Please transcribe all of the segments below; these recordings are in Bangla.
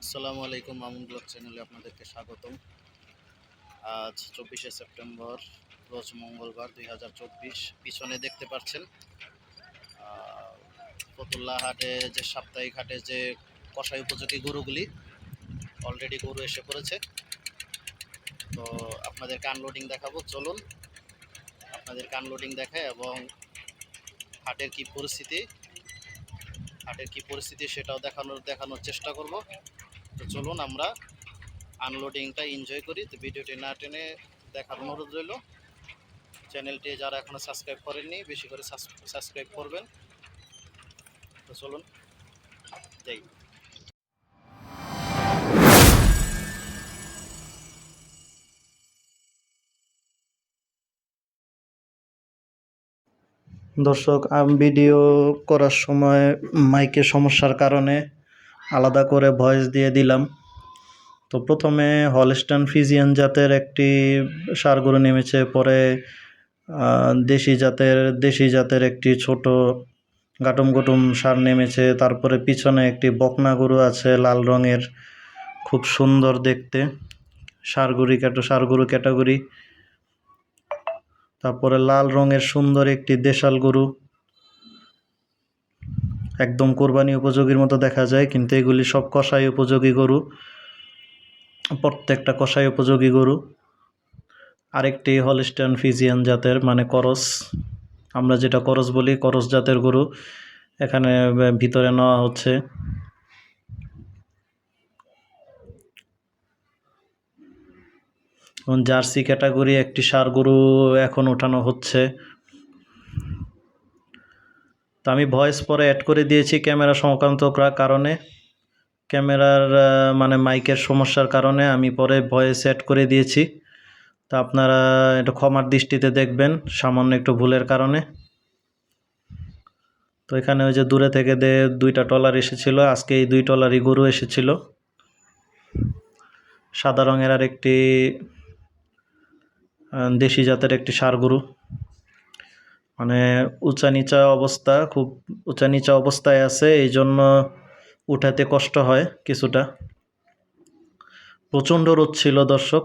আসসালামু আলাইকুম, মামুন ব্লগ চ্যানেলে আপনাদেরকে স্বাগতম। আজ 24শে সেপ্টেম্বর, রোজ মঙ্গলবার 2024। পিছনে দেখতে পাচ্ছেন ফতুল্লা হাটে যে সাপ্তাহিক হাটে যে কষাই উপযোগী গরুগুলি অলরেডি গরু এসে পড়েছে। তো আপনাদেরকে আনলোডিং দেখাবো, চলুন আপনাদেরকে আনলোডিং দেখায় এবং হাটের কি পরিস্থিতি সেটাও দেখানোর চেষ্টা করব। তো চলুন আমরা আনলোডিংটা এনজয় করি। তো ভিডিওটি না টেনে দেখার অনুরোধ রইল। চ্যানেলটি যারা এখনো সাবস্ক্রাইব করেননি বেশি করে সাবস্ক্রাইব করবেন। তো চলুন যাই। দর্শক, আমি ভিডিও করার সময় মাইকের সমস্যার কারণে আলাদা করে ভয়েস দিয়ে দিলাম। তো প্রথমে হলস্টাইন ফ্রিজিয়ান জাতের একটি ষাঁড় গরু নেমেছে, পরে দেশি জাতের একটি ছোট গাটুম ষাঁড় নেমেছে, তারপরে পিছনে একটি বকনা গরু আছে লাল রঙের, খুব সুন্দর দেখতে, ষাঁড় গরু ক্যাটাগরি। তারপরে লাল রঙের সুন্দর একটি দেশাল গরু, একদম কোরবানি উপযোগীর মতো দেখা যায়, কিন্তু এগুলি সব কষাই উপযোগী গরু, প্রত্যেকটা কষাই উপযোগী গরু। আরেকটি হলস্টাইন ফ্রিজিয়ান জাতের, মানে করস, আমরা যেটা করস বলি, করস জাতের গরু এখানে ভিতরে নেওয়া হচ্ছে। জার্সি ক্যাটাগরি একটি ষাঁড় গরু এখন ওঠানো হচ্ছে। তো আমি ভয়েস পরে অ্যাড করে দিয়েছি ক্যামেরা সংক্রান্ত কারণে, ক্যামেরার মানে মাইকের সমস্যার কারণে আমি পরে ভয়েস অ্যাড করে দিয়েছি। তা আপনারা এটা ক্ষমার দৃষ্টিতে দেখবেন, সামান্য একটু ভুলের কারণে। তো এখানে ওই যে দূরে থেকে দুইটা ট্রলার এসেছিল, আজকে এই দুই ট্রলারই গরু এসেছিল। সাদা রঙের আর একটি দেশি জাতের একটি ষাঁড় গরু, মানে খুব উঁচা নিচা অবস্থায় আছে, এই জন্য উঠাতে কষ্ট হয় কিছুটা। প্রচণ্ড রোদ ছিল দর্শক,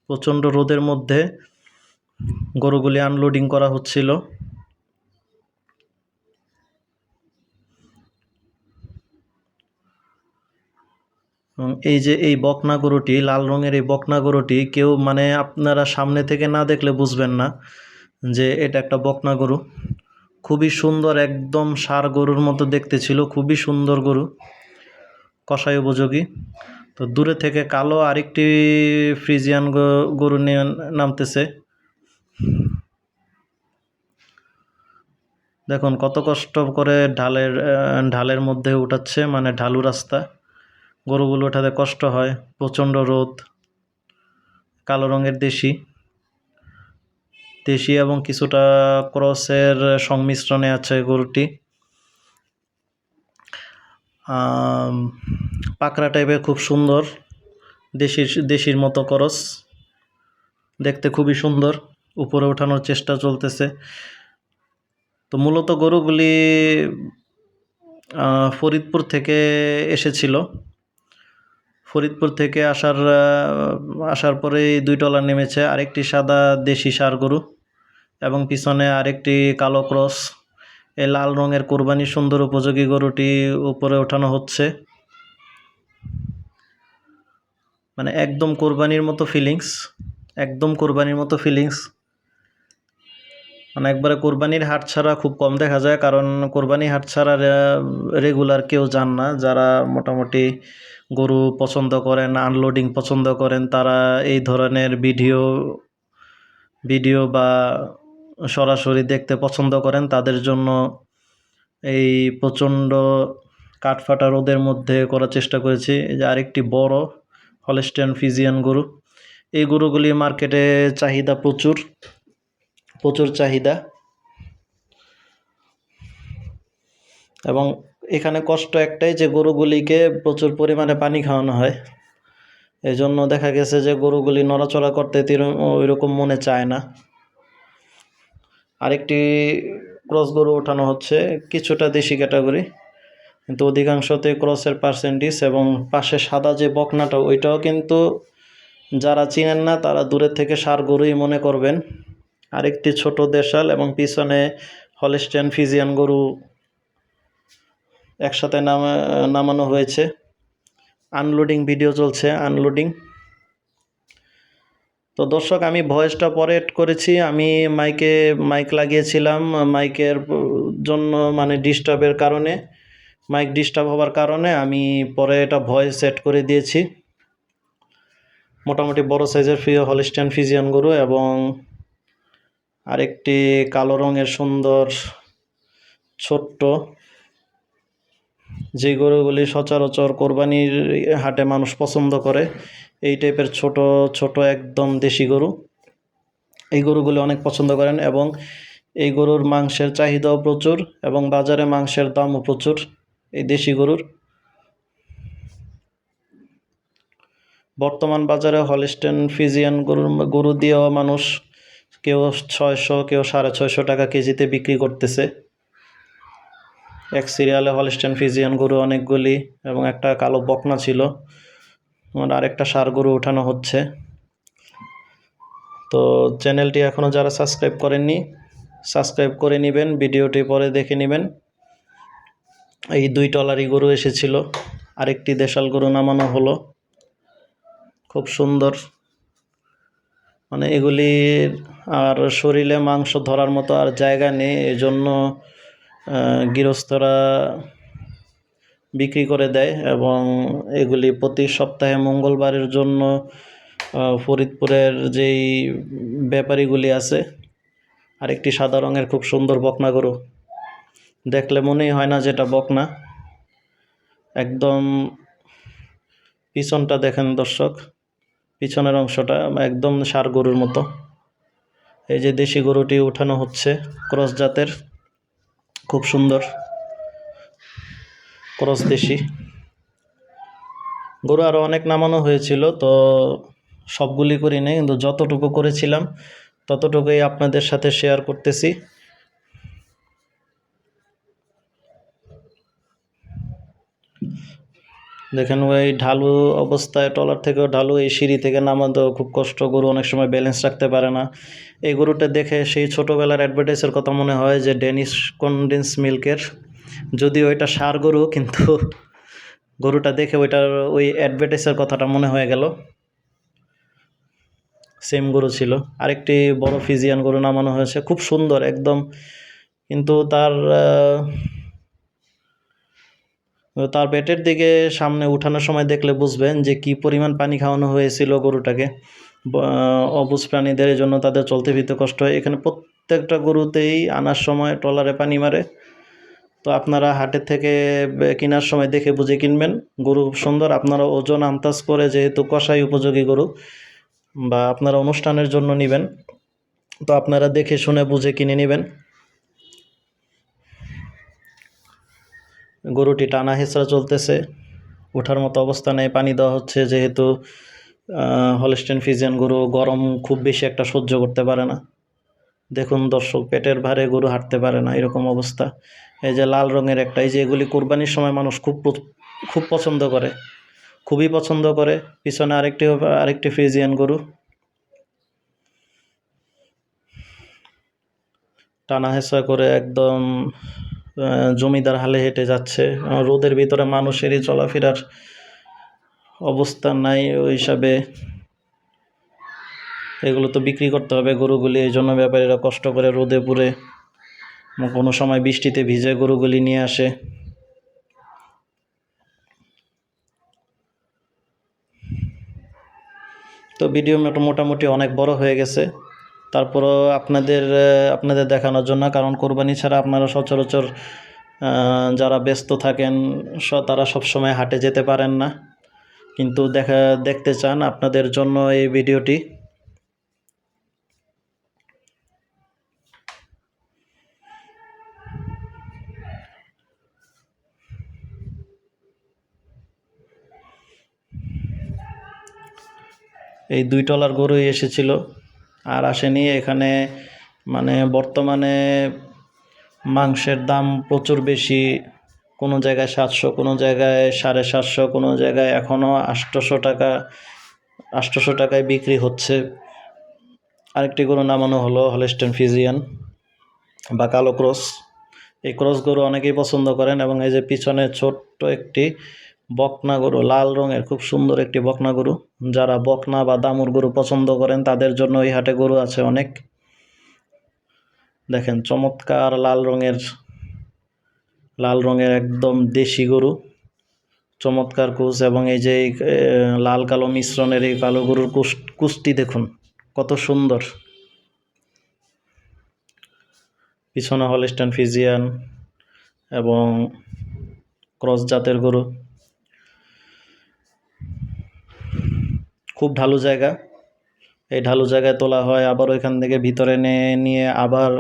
প্রচণ্ড রোদের মধ্যে গরুগুলি আনলোডিং করা হচ্ছিল। এই যে এই বকনা গরুটি, লাল রঙের এই বকনা গরুটি, কেউ মানে আপনারা সামনে থেকে না দেখলে বুঝবেন না যে এটা একটা বকনা গরু। খুবই সুন্দর, একদম ষাঁড় গরুর মতো দেখতে ছিল, খুবই সুন্দর গরু, কষাই উপযোগী। তো দূরে থেকে কালো আরেকটি ফ্রিজিয়ান গরু নিয়ে নামতেছে। দেখুন কত কষ্ট করে ঢালের মধ্যে উঠাচ্ছে, মানে ঢালু রাস্তা, গরুগুলো ওঠাতে কষ্ট হয়, প্রচণ্ড রোদ। কালো রঙের দেশি এবং কিছুটা ক্রসের সংমিশ্রণে আছে গরুটি। পাকড়া টাইপের, খুব সুন্দর, দেশির মতো ক্রস, দেখতে খুবই সুন্দর। উপরে ওঠানোর চেষ্টা চলতেছে। তো মূলত গরুগুলি ফরিদপুর থেকে এসেছিল। ফরিদপুর থেকে আসার পরে দুই ট্রলার নেমেছে, আরেকটি সাদা দেশি ষাঁড় গরু এবং পিছনে আরেকটি কালো ক্রস। এই লাল রঙের কোরবানি সুন্দর উপযোগী গরুটি উপরে ওঠানো হচ্ছে, মানে একদম কোরবানির মতো ফিলিংস, মানে একবারে কোরবানির হাট ছাড়া খুব কম দেখা যায়, কারণ কোরবানি হাট ছাড়া রেগুলার কেউ যান না। যারা মোটামুটি গরু পছন্দ করেন, আনলোডিং পছন্দ করেন, তারা এই ধরনের ভিডিও বা সরাসরি দেখতে পছন্দ করেন। তাদের জন্য এই প্রচণ্ড কাঠফাটা রোদের মধ্যে করার চেষ্টা করেছি। এই যে আরেকটি বড় হলস্টাইন ফ্রিজিয়ান গরু, এই গরুগুলি মার্কেটে চাহিদা প্রচুর চাহিদা, এবং এখানে কষ্ট একটাই যে গরুগুলিকে প্রচুর পরিমাণে পানি খাওয়ানো হয়। এই জন্য দেখা গেছে যে গরুগুলি নড়াচড়া করতে ওইরকম মনে চায় না। আরেকটি ক্রস গরু ওঠানো হচ্ছে, কিছুটা দেশি ক্যাটাগরি, কিন্তু অধিকাংশতে ক্রসের পার্সেন্টেজ। এবং পাশে সাদা যে বকনাটা ওইটাও কিন্তু যারা চিনেন না তারা দূরের থেকে ষাঁড় গরুই মনে করবেন। আরেকটি ছোট দেশাল এবং পিছনে হলস্টাইন ফ্রিজিয়ান গরু একসাথে নামানো হয়েছে। আনলোডিং ভিডিও চলছে, আনলোডিং। তো দর্শক, আমি ভয়েসটা পরে এড করেছি। আমি মাইক লাগিয়েছিলাম, মাইকের জন্য মানে ডিস্টার্বের কারণে, মাইক ডিস্টার্ব হওয়ার কারণে আমি পরে এটা ভয়েস সেট করে দিয়েছি। মোটামুটি বড় সাইজের হলস্টাইন ফ্রিজিয়ান গরু এবং আরেকটি কালো রঙের সুন্দর ছোট্ট, যে গরুগুলি সচরাচর কোরবানির হাটে মানুষ পছন্দ করে, এই টাইপের ছোট ছোট একদম দেশি গরু, এই গরুগুলি অনেক পছন্দ করেন। এবং এই গরুর মাংসের চাহিদাও প্রচুর এবং বাজারে মাংসের দামও প্রচুর এই দেশি গরুর। বর্তমান বাজারে হলস্টাইন ফ্রিজিয়ান গরু দিয়েও মানুষ কেউ 600, কেউ 650 টাকা কেজিতে বিক্রি করতেছে। এক সিরিয়ালে হলস্টাইন ফ্রিজিয়ান গরু অনেকগুলি এবং একটা কালো বকনা ছিল। আরেকটা ষাঁড় গরু ওঠানো হচ্ছে। তো চ্যানেলটি এখনও যারা সাবস্ক্রাইব করেননি, সাবস্ক্রাইব করে নেবেন, ভিডিওটি পরে দেখে নেবেন। এই 2 টলারি গরু এসেছিল, আরেকটি দেশাল গরু নামানো হলো, খুব সুন্দর। মানে এগুলির আর শরীরে মাংস ধরার মতো আর জায়গা নেই, এজন্য গৃহস্থরা বিক্রি করে দেয়। এবং এগুলি প্রতি সপ্তাহে মঙ্গলবারের জন্য ফরিদপুরের যেই ব্যাপারীগুলি আছে, আরেকটি সাদা রঙের খুব সুন্দর বকনা গরু, দেখলে মনেই হয় না যেটা বকনা। একদম পিছনটা দেখেন দর্শক, পিছনের অংশটা একদম ষাঁড় গরুর মতো। এই যে দেশি গরুটি উঠানো হচ্ছে, ক্রস জাতের, খুব সুন্দর ক্রস দেশি গরু। আরও অনেক নামানো হয়েছিল, তো সবগুলি করি নাই, কিন্তু যতটুকু করেছিলাম ততটুকুই আপনাদের সাথে শেয়ার করতেছি। দেখেন ওই ঢালু অবস্থায়, টলার থেকেও ঢালু, এই সিঁড়ি থেকে নামাতে খুব কষ্ট, গরু অনেক সময় ব্যালেন্স রাখতে পারে না। এই গরুটা দেখে সেই ছোটোবেলার অ্যাডভার্টাইজের কথা মনে হয়, যে ডেনিশ কনডেন্স মিল্কের, যদিও এটা ষাঁড় গরু, কিন্তু গরুটা দেখে ওই অ্যাডভার্টাইজের কথাটা মনে হয়ে গেল। সেম গরু ছিল। আরেকটি বড় ফ্রিজিয়ান গরু নামানো হয়েছে, খুব সুন্দর একদম, কিন্তু তার পেটের দিকে সামনে উঠানোর সময় দেখলে বুঝবেন যে কি পরিমাণ পানি খাওয়ানো হয়েছিল গরুটাকে। অবুঝ প্রাণীদের জন্য তাদের চলতে ফিরতে কষ্ট হয়। এখানে প্রত্যেকটা গরুতেই আনার সময় ট্রলারে পানি মারে। তো আপনারা হাটের থেকে কেনার সময় দেখে বুঝে কিনবেন। গরু খুব সুন্দর। আপনারা ওজন আন্দাজ করে, যেহেতু কষাই উপযোগী গরু বা আপনারা অনুষ্ঠানের জন্য নেবেন, তো আপনারা দেখে শুনে বুঝে কিনে নেবেন। গরুটি টানা হেঁচড়া চলতেছে, ওঠার মতো অবস্থা নেই, পানি দেওয়া হচ্ছে, যেহেতু হলস্টাইন ফ্রিজিয়ান গরু গরম খুব বেশি একটা সহ্য করতে পারে না। দেখুন দর্শক, পেটের ভারে গরু হাঁটতে পারে না, এরকম অবস্থা। এই যে লাল রঙের একটা, এই যে এগুলি কোরবানির সময় মানুষ খুব পছন্দ করে, খুবই পছন্দ করে। পিছনে আরেকটি ফ্রিজিয়ান গরু টানা হেঁচড়া করে একদম জমিদার হালে হেঁটে যাচ্ছে। রোদের ভিতরে মানুষেরই চলাফেরার অবস্থা নাই, ওই হিসাবে এগুলো তো বিক্রি করতে হবে গরুগুলি, এই জন্য ব্যাপারীরা কষ্ট করে রোদে পুড়ে, কোনো সময় বৃষ্টিতে ভিজে গরুগুলি নিয়ে আসে। তো ভিডিও মোটামুটি অনেক বড় হয়ে গেছে, তারপরও আপনাদের দেখানোর জন্য, কারণ কোরবানি ছাড়া আপনারা সচরাচর যারা ব্যস্ত থাকেন তারা সবসময় হাটে যেতে পারেন না, কিন্তু দেখতে চান, আপনাদের জন্য এই ভিডিওটি। এই 2 টলার গরুই এসেছিল, আর আসেনি। এখানে মানে বর্তমানে মাংসের দাম প্রচুর বেশি, কোনো জায়গায় 700, কোনো জায়গায় 750, কোনো জায়গায় এখনও 800 টাকায় বিক্রি হচ্ছে। আরেকটি গরু নামানো হলো হলস্টাইন ফ্রিজিয়ান বা কালো ক্রস। এই ক্রস গরু অনেকেই পছন্দ করেন, এবং এই যে পিছনে ছোট্ট একটি বকনা গরু, লাল রঙের খুব সুন্দর একটি বকনা গরু। যারা বকনা বা দামুর গরু পছন্দ করেন তাদের জন্য এই হাটে গরু আছে অনেক। দেখেন চমৎকার লাল রঙের একদম দেশি গরু, চমৎকার কুচ, এবং এই যে লাল কালো মিশ্রণের এই কালো গরুর কুচটি দেখুন কত সুন্দর। পিছনে হলস্টাইন ফ্রিজিয়ান এবং ক্রস জাতের গরু। খুব ঢালু জায়গা, এই ঢালু জায়গায় তোলা হয়, আবার ওইখান থেকে ভিতরে নিয়ে আবার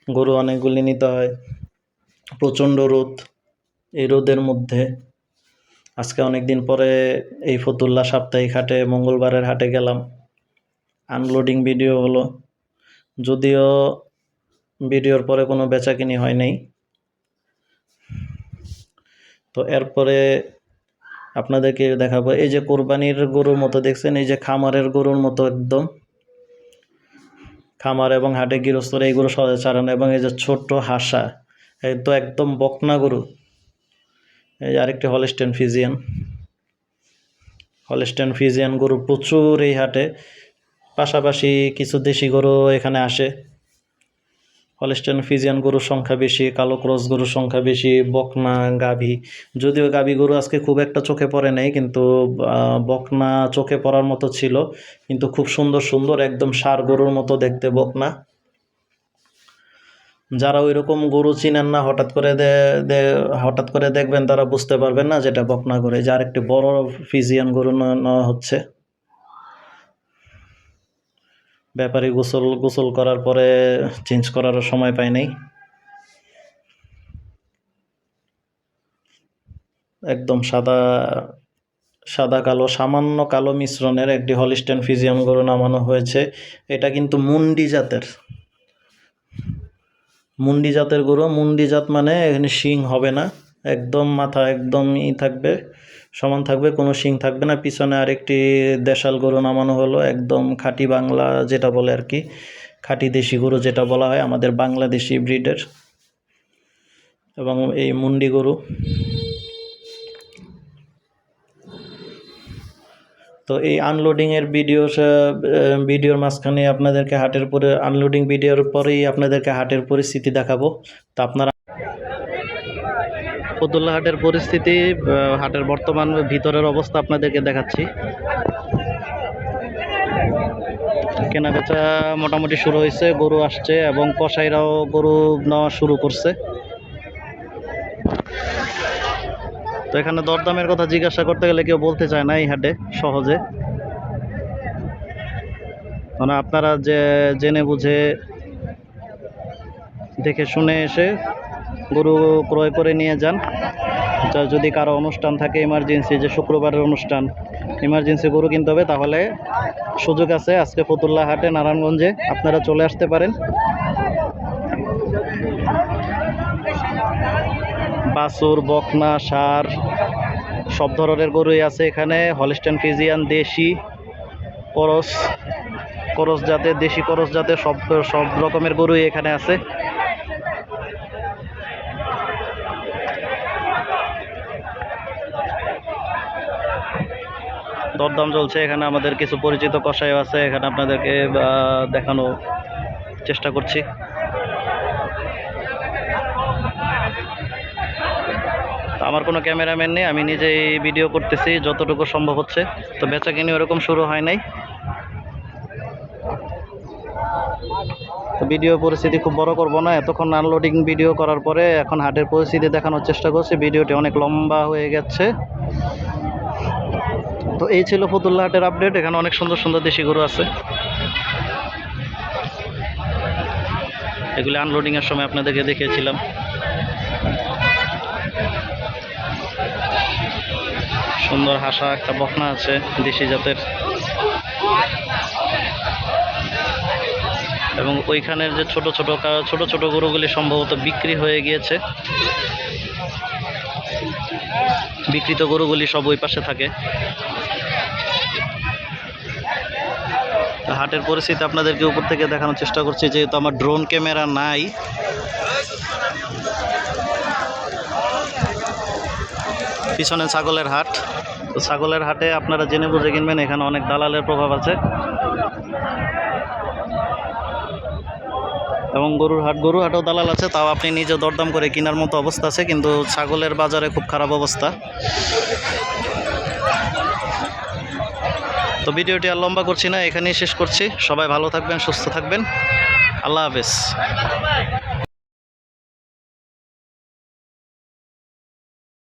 গরু অনেকগুলি নিতে হয়। প্রচণ্ড রোদ, এই রোদের মধ্যে আজকে অনেক দিন পরে এই ফতুল্লা সাপ্তাহিক হাটে মঙ্গলবারের হাটে গেলাম। আনলোডিং ভিডিও হলো, যদিও ভিডিওর পরে কোনো বেচাকিনি হয় নাই। তো এরপরে আপনাদেরকে দেখাবো এই যে কোরবানির গরুর মতো দেখছেন, এই যে খামারের গরুর মতো একদম খামার এবং হাটে গৃহস্থরা এই গরু সহজে চারানো, এবং এই যে ছোট্ট হাসা তো একদম বকনা গরু। এই যে আরেকটি হলস্টাইন ফ্রিজিয়ান গরু প্রচুর এই হাটে, পাশাপাশি কিছু দেশি গরু এখানে আসে। হলস্টাইন ফ্রিজিয়ান গরুর সংখ্যা বেশি, কালো ক্রস গরুর সংখ্যা বেশি, বকনা, গাভী, যদিও গাভী গরু আজকে খুব একটা চোখে পড়ে নাই, কিন্তু বকনা চোখে পড়ার মতো ছিল, কিন্তু খুব সুন্দর একদম ষাঁড় গরুর মতো দেখতে বকনা। যারা ওই রকম গরু চিনেন না, হঠাৎ করে দেখবেন, তারা বুঝতে পারবেন না যেটা বকনা গরু। যে আরেকটি বড় ফ্রিজিয়ান গরু নেওয়া হচ্ছে। ব্যাপারী গোসল করার পরে চেঞ্জ করারও সময় পায় নাই। একদম সাদা কালো, সামান্য কালো মিশ্রণের একটি হলস্টাইন ফ্রিজিয়ান গরু নামানো হয়েছে। এটা কিন্তু মুন্ডি জাতের গরু। মুন্ডি জাত মানে এখানে শিং হবে না, একদম মাথা একদম থাকবে, সমান থাকবে, কোনো শিং থাকবে না। পিছনে আরেকটি দেশাল গরু নামানো হলো, একদম খাঁটি বাংলা যেটা বলে আর কি, খাঁটি দেশি গরু যেটা বলা হয় আমাদের বাংলাদেশি ব্রিডের, এবং এই মুন্ডি গরু। তো এই আনলোডিংয়ের ভিডিওর মাঝখানে আপনাদেরকে আনলোডিং ভিডিওর পরেই আপনাদেরকে হাটের পরিস্থিতি দেখাবো। তো আপনারা ফতুল্লা হাটের পরিস্থিতি, হাটের বর্তমান ভিতরের অবস্থা আপনাদেরকে দেখাচ্ছি। কেনাবেচা মোটামুটি শুরু হয়েছে, গরু আসছে এবং কসাইরাও গরু নেওয়া শুরু করছে। তো এখানে দরদামের কথা জিজ্ঞাসা করতে গেলে কেউ বলতে চায় না এই হাটে সহজে, মানে আপনারা জেনে বুঝে দেখে শুনে এসে গরু ক্রয় করে নিয়ে যান। যদি কারো অনুষ্ঠান থাকে, ইমার্জেন্সি, যে শুক্রবারের অনুষ্ঠান, ইমার্জেন্সি গরু কিনতে হবে, তাহলে সুযোগ আছে আজকে ফতুল্লা হাটে নারায়ণগঞ্জে, আপনারা চলে আসতে পারেন। বাছুর, বকনা, ষাঁড় সব ধরনের গরুই আছে এখানে। হলস্টাইন ফ্রিজিয়ান, দেশি করস জাতের, দেশি করস জাতের সব রকমের গরুই এখানে আছে। দরদাম চলছে এখানে। আমাদের কিছু পরিচিত কসাই আছে এখানে, আপনাদেরকে দেখানোর চেষ্টা করছি। আমার কোনো ক্যামেরাম্যান নেই, আমি নিজেই ভিডিও করতেছি যতটুকু সম্ভব হচ্ছে। তো বেচাকিনি ওরকম শুরু হয় নাই, তো ভিডিও পরিস্থিতি খুব বড় করব না। এতক্ষণ আনলোডিং ভিডিও করার পরে এখন হাটের পরিস্থিতি দেখানোর চেষ্টা করছি। ভিডিওটি অনেক লম্বা হয়ে গেছে। তো এই ছিল ফতুল্লা হাটের আপডেট। এখানে অনেক সুন্দর দেশি গরু আছে, এগুলি আনলোডিংয়ের সময় আপনাদেরকে দেখিয়েছিলাম। সুন্দর হাসা একটা বকনা আছে দেশি জাতের, এবং ওইখানের যে ছোট ছোট গরুগুলি সম্ভবত বিক্রি হয়ে গিয়েছে। বিক্রিত গরুগুলি সব ওই পাশে থাকে। হাটের পরিস্থিতি আপনাদেরকে উপর থেকে দেখানোর চেষ্টা করছি, যেহেতু আমার ড্রোন ক্যামেরা নাই। পিছনে ছাগলের হাট, তো ছাগলের হাটে আপনারা জেনে বুঝে কিনবেন, এখানে অনেক দালালের প্রভাব আছে। এবং গরুর হাটেও দালাল আছে, তাও আপনি নিজে দরদাম করে কেনার মতো অবস্থা আছে, কিন্তু ছাগলের বাজারে খুব খারাপ অবস্থা। তো ভিডিওটি আর লম্বা করছি না, এখানেই শেষ করছি। সবাই ভালো থাকবেন, সুস্থ থাকবেন, আল্লাহ হাফেজ।